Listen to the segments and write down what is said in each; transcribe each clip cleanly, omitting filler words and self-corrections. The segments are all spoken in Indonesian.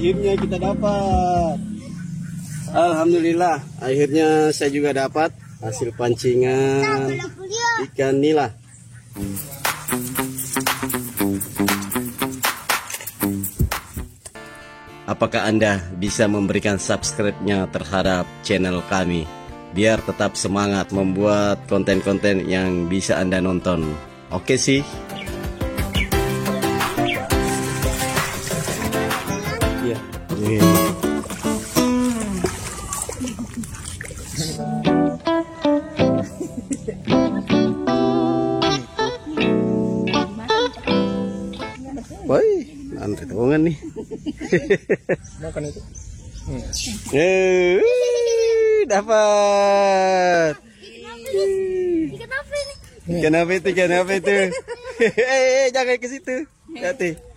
Akhirnya kita dapat. Alhamdulillah, akhirnya saya juga dapat hasil pancingan ikan nila. Apakah Anda bisa memberikan subscribe-nya terhadap channel kami biar tetap semangat membuat konten-konten yang bisa Anda nonton? Oke sih. Ya. Woi, nanti terowongan nih. Makan itu. Dapat. Ikan apa itu? Ikan apa itu? Jangan ke situ. Hati.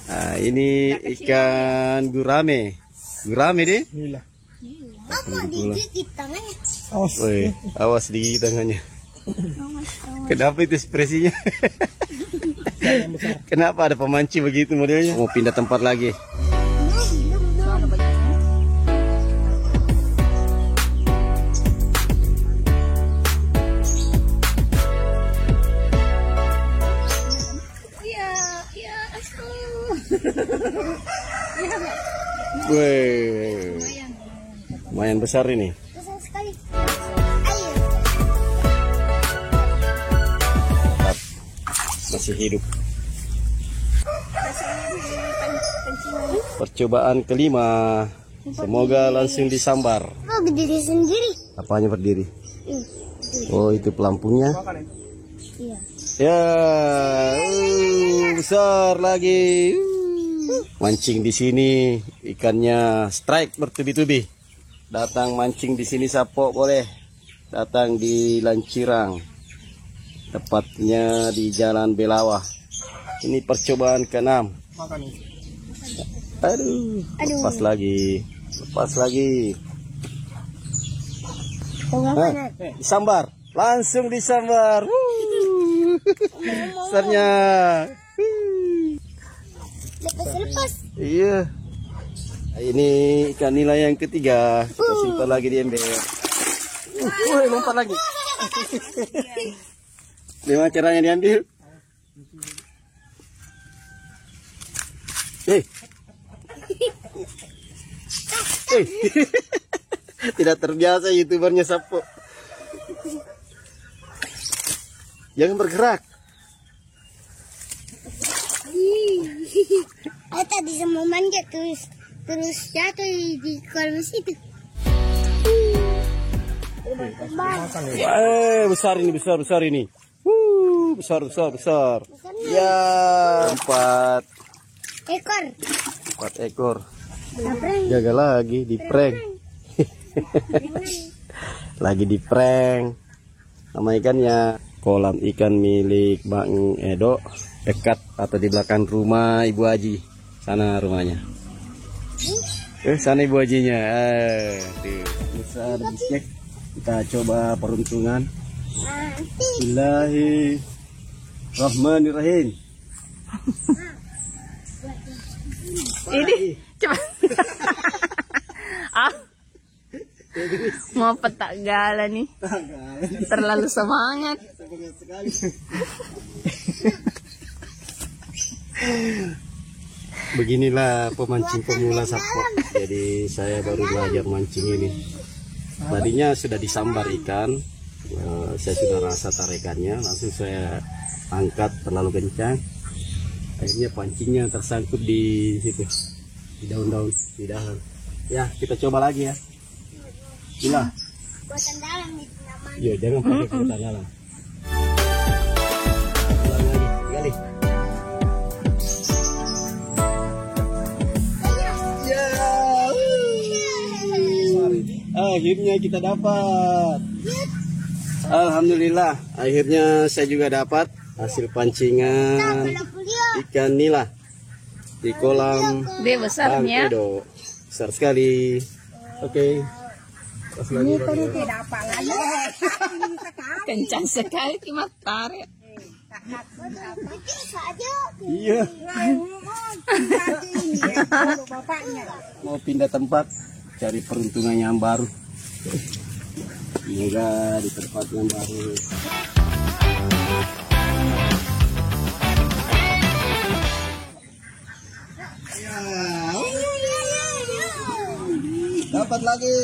Nah, ini ikan gurame. Gurame deh. Nila. Digigit tangannya. Woi, awas digigit tangannya. Kenapa itu ekspresinya? Kenapa ada pemanci begitu modelnya? Mau pindah tempat lagi. Wih, lumayan besar ini. Besar sekali. Masih hidup. Percobaan kelima. Semoga langsung disambar. Oh, berdiri sendiri. Apanya berdiri? Oh, itu pelampungnya. Iya. Ya, besar lagi. Mancing di sini ikannya strike bertubi-tubi. Datang mancing di sini Sapo boleh. Datang di Lancirang. Tepatnya di Jalan Belawah. Ini percobaan ke-6. Aduh, lepas lagi. Lepas lagi. Disambar. Langsung disambar. Besarnya. Lepas. Iya. Ini ikan nila yang ketiga. Kita simpan lagi di ember. Lompat lagi. Gimana caranya diambil? Tidak terbiasa youtubernya Sapo. Jangan bergerak. Tadi semua manjat terus jatuh di kolam situ. Besar ini, besar ini. Besar. Ya, 4 ekor. Jaga lagi di prank. Lagi di prank. Nama ikannya kolam ikan milik Bang Edo, dekat atau di belakang rumah Ibu Haji. Sana rumahnya. Sana Ibu Hajinya. Tuh, besar bisnek. Kita coba peruntungan. Bismillahirrahmanirrahim. Ini coba. Mau petak gala nih. Terlalu semangat. Beginilah pemancing pemula Sapo. Jadi saya baru belajar mancing ini. Tadinya sudah disambar ikan. Saya sudah rasa tarikannya, langsung saya angkat terlalu kencang. Akhirnya pancingnya tersangkut di situ, di daun-daun, di dahan. Ya, kita coba lagi ya. Gila. Buatan dalam itu namanya. Ya, jangan pakai buatan dalam. Ulang lagi, akhirnya kita dapat. Alhamdulillah, akhirnya saya juga dapat hasil pancingan ikan nila di kolam Dia besarnya. Bang Edo. Besar sekali. Oke. Pas lagi. Kencang sekali kimat tarik. Kecil saja. Iya. Mau pindah tempat, cari peruntungan yang baru. Semoga di tempat yang baru. Dapat lagi.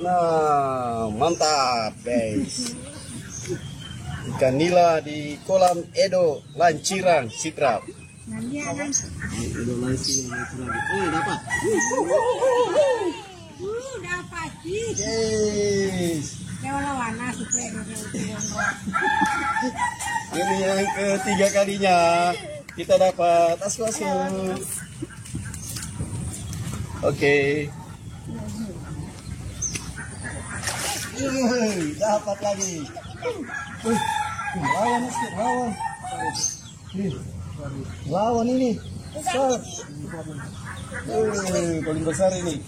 Nah, mantap guys. Ikan nila di kolam Edo Lanciran Sidrap. Edo Lanciran Sidrap. Dapat. Dapat. Yes. Ini yang ketiga kalinya kita dapat asuk-asuk. Oke. Dapat lagi. Lawan sedikit, lawan. Lawan ini. Besar. Paling besar ini.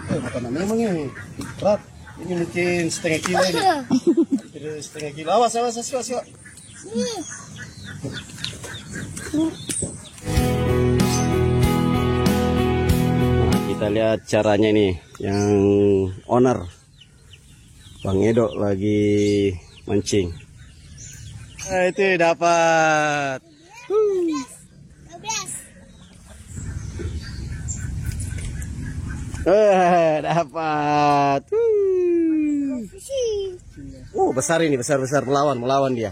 Makanan memang ini. Berat. Ini mungkin setengah kilo ini. Setengah kilo. Awas, awas. Kita lihat caranya nih, yang owner Bang Edo lagi mancing. Itu dapat. 12. Dapat. Oh, besar ini, besar melawan dia.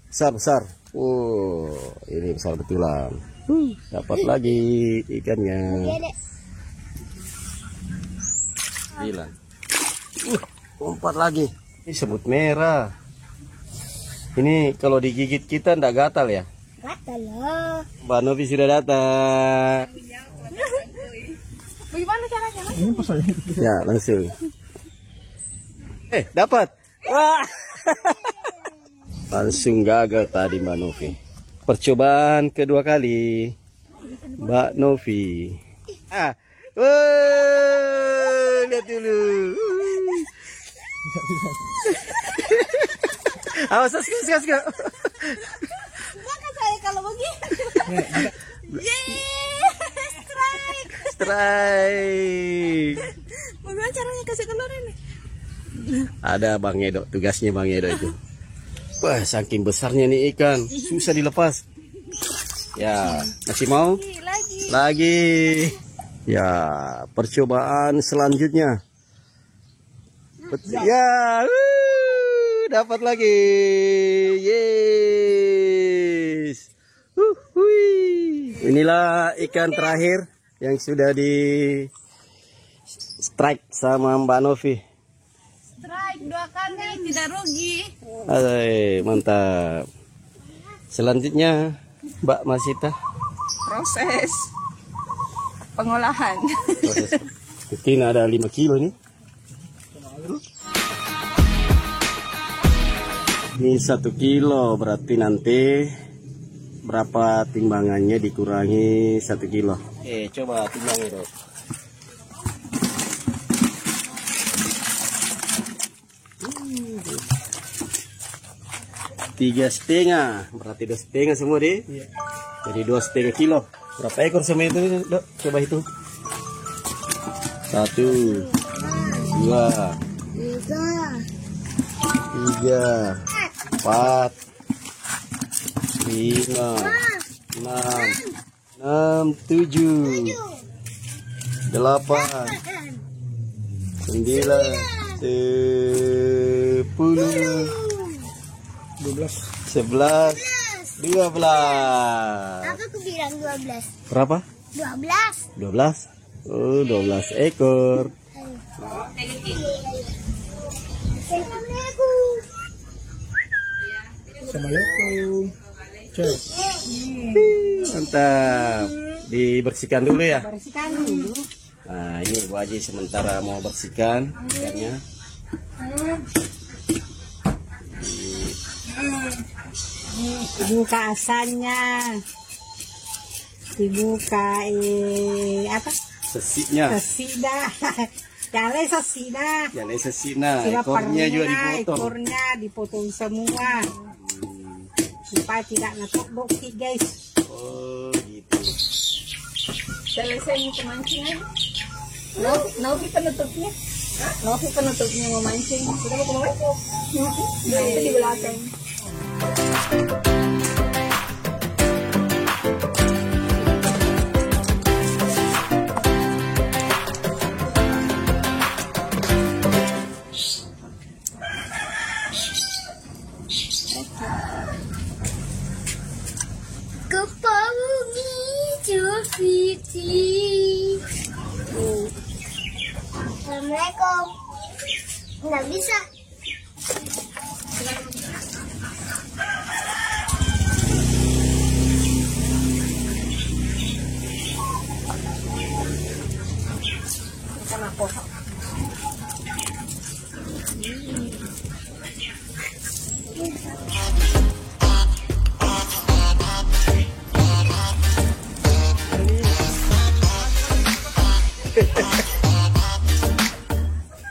Besar. Oh, ini besar betulan. Dapat lagi ikannya. Gila. Umpat lagi. Ini semut merah. Ini kalau digigit kita ndak gatal ya? Gatal loh. Mbak Novi sudah datang. Bagaimana caranya? Ya, langsung. Dapat. Wah. Langsung gagal tadi Mbak Novi. Percobaan kedua kali. Mbak Novi. Lihat dulu. Awas, gas. Jangan saya kalau begini. Strike. Bagaimana caranya kasih keluar ini? Ada Bang Edo, tugasnya Bang Edo itu. Wah, saking besarnya nih ikan, susah dilepas. Ya, masih mau? Lagi. Ya, percobaan selanjutnya. Ya, dapat lagi. Yes. Inilah ikan terakhir yang sudah di strike sama Mbak Novi. Strike 2 kali, tidak rugi. Mantap. Selanjutnya Mbak Masita. Proses pengolahan. Mungkin ada 5 kilo nih. Ini 1 kilo, berarti nanti berapa timbangannya dikurangi 1 kilo. Coba timbang itu. 3,5, berarti 2,5 semua deh. Jadi 2,5 kilo. Berapa ekor semua itu, Dok? Coba hitung. 1, 2, 3, 4, 5, 6, 7, 8, 9, 10, 11, 12. Aku bilang 12. Berapa? 12. 12. Oh, 12 ekor. Assalamualaikum. Cek. Mantap. Dibersihkan dulu ya. Bersihkan dulu. Nah, ini Bu Haji sementara mau bersihkan ikannya. Dibuka asalnya. Dibuka apa? Sesinya. Sesi dah. Jale sesina. Jale sesina, Sila ekornya juga perlunya, dipotong. ekornya dipotong semua. Supaya tidak ngetok guys. Oh gitu. Selesai nih pemancingan. Novi penutupnya. Novi penutupnya mau mancing. Sudah mau memancing. Nah, itu di belakang. Kepalanya Joviti. Assalamualaikum. Nggak bisa.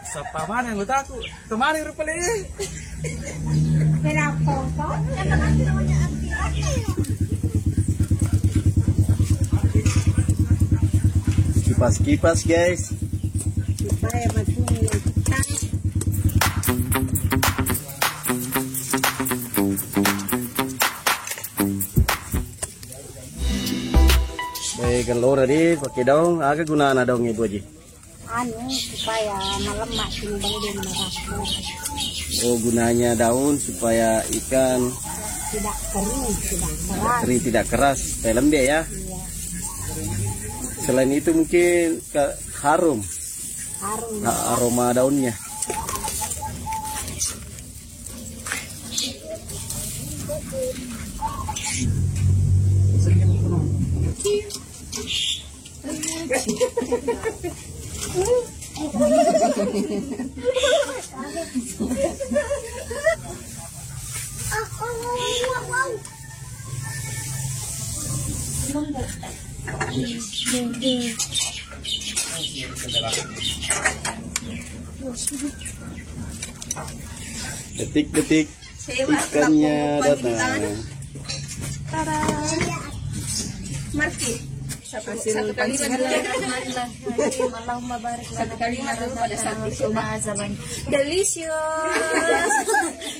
Siapa mana yang aku? Kemari rupanya. Kipas-kipas guys. Supaya macam Baik kan lora di pakai daun, agak gunaan daun ibu aja. supaya melemak timbang dia merasa Oh gunanya daun supaya ikan tidak kering, tidak keras. kering tidak keras, supaya lembek ya. Selain itu mungkin harum, Harum. aroma daunnya. Detik-detik ikannya datang. Satu kalimat dulu pada saat dicoba. Delicious.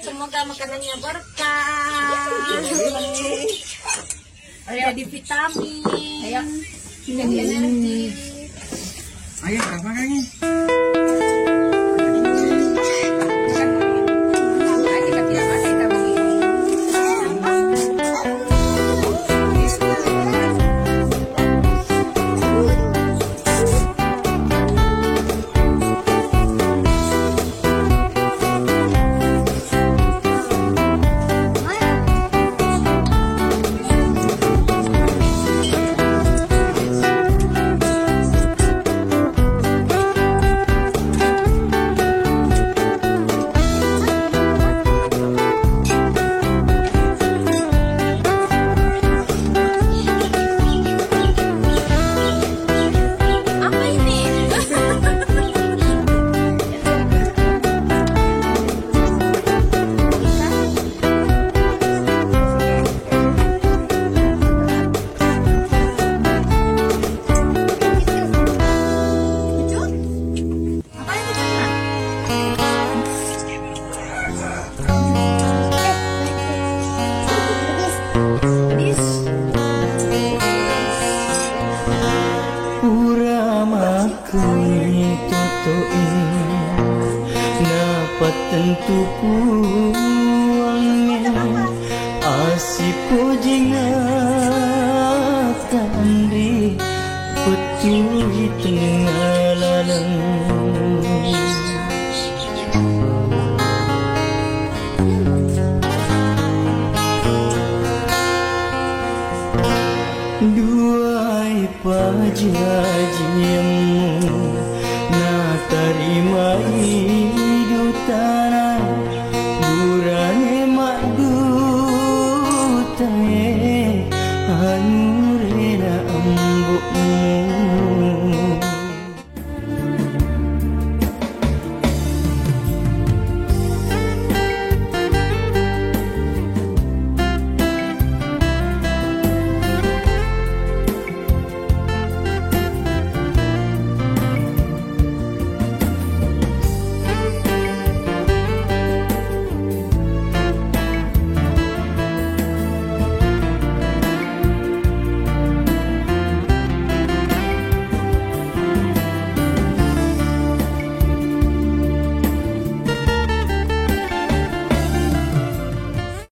Semoga makanannya berkah. Jadi vitamin. Ayo. Jadi energi. Ayo, apa lagi? tentu puangnya asipo jingatan di petui tengah lalang duai pajajimu na tarimai